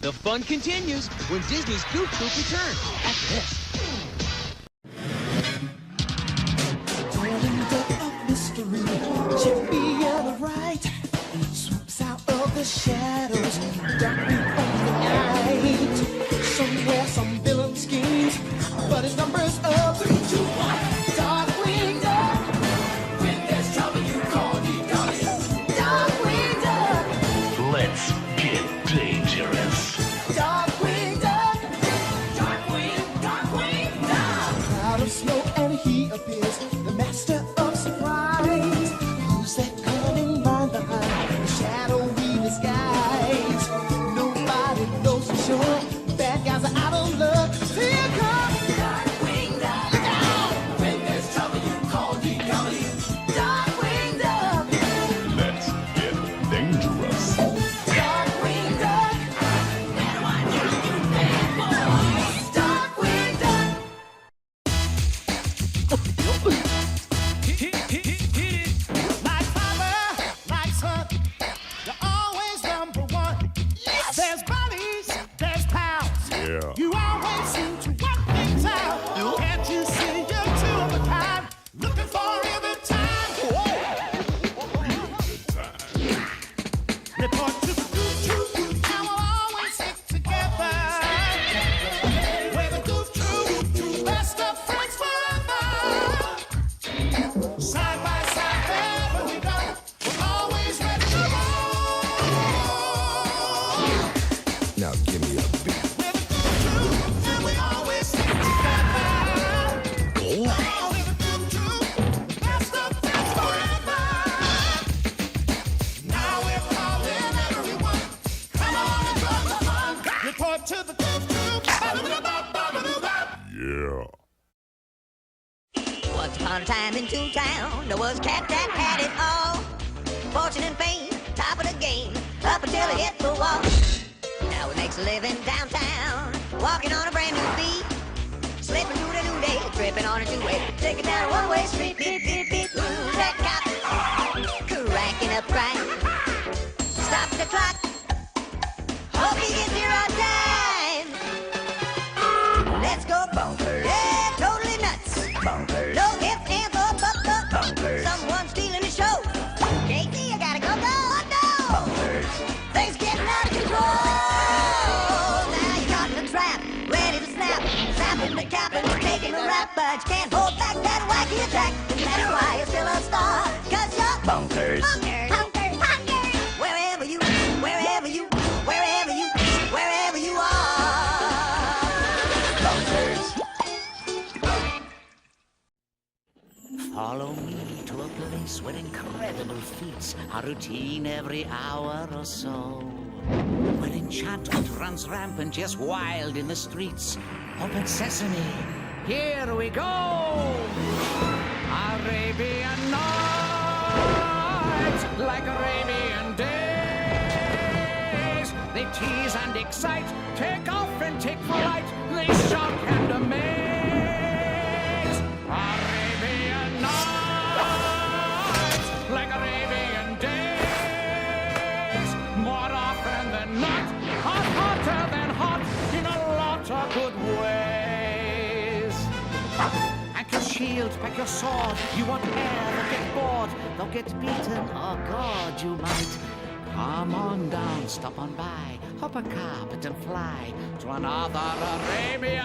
The fun continues when Disney's Goof Troop returns after this. Darkwing Duck of mystery, champion of right, swoops out of the shadows, darkly of the night. Somewhere some villain schemes, but his number's up 3, 2, 1. Darkwing Duck, when there's trouble you call DW. Darkwing Duck, Let's get dangerous. Darkwing Duck, Darkwing Duck. Cloud of smoke and he appears, the master of surprise. Who's that cunning mind behind the shadowy disguise? Nobody knows for sure. Bad guys are out of luck. Here comes Darkwing Duck. Look out! When there's trouble, you call DW. Darkwing Duck. Let's get dangerous. Darkwing Duck. Better watch out, you bad boys. Darkwing Duck. Like father, like son, you're always number one. Yes. There's buddies, there's pals. Yeah. You always seem to work things out. Can't you see you're two of a kind? Looking for every time. Report to the Goof Troop, and we'll always stick together. We're the Goof Troop, best of friends forever. Side by side, wherever we go, we're always ready to roll. Now give me a beat. We're the Goof Troop, and we always stick together. We're the Goof Troop, best of friends forever. Now we're calling everyone. Come on and join the fun. Report to the Goof Troop. Yeah. Once upon a time in Toontown, there was a cat that had it all. Fortune and fame, top of the game, up until he hit the wall. Now he makes a living downtown, walking on a brand new beat. Slipping through the new day, tripping on a two-way, taking down a one-way street. Beep, beep, beep, who's that cop? Cranking up crime. Stop the clock. Hope he gets here on time. Let's go bonkers. Yeah, totally nuts. Bonkers. No ifs, ands, or buts, Bonkers. Someone's stealing the show. Casey, I gotta go, go, no. Bonkers. Things getting out of control. Now you're caught in the trap, ready to snap. Snapping the cap and taking the rap, but you can't hold back that wacky attack. No matter why, you're still a star. 'Cause you're Bonkers. bonkers. Bonkers. Bonkers. Wherever you, wherever you, wherever you, wherever you are. Bonkers. Follow me to a place where incredible feats are routine every hour or so. Where enchantment runs rampant, just wild in the streets. Open sesame, here we go! Arabian Nights, like Arabian days. They tease and excite, take off and take flight. They shock and amaze. Arabian Nights, like Arabian days. More often than not, hot, hotter than hot, in a lot of good ways. Pack your shield, pack your sword. You won't ever get bored. They'll get beaten, oh God, you might. Come on down, stop on by, hop a carpet and fly to another Arabian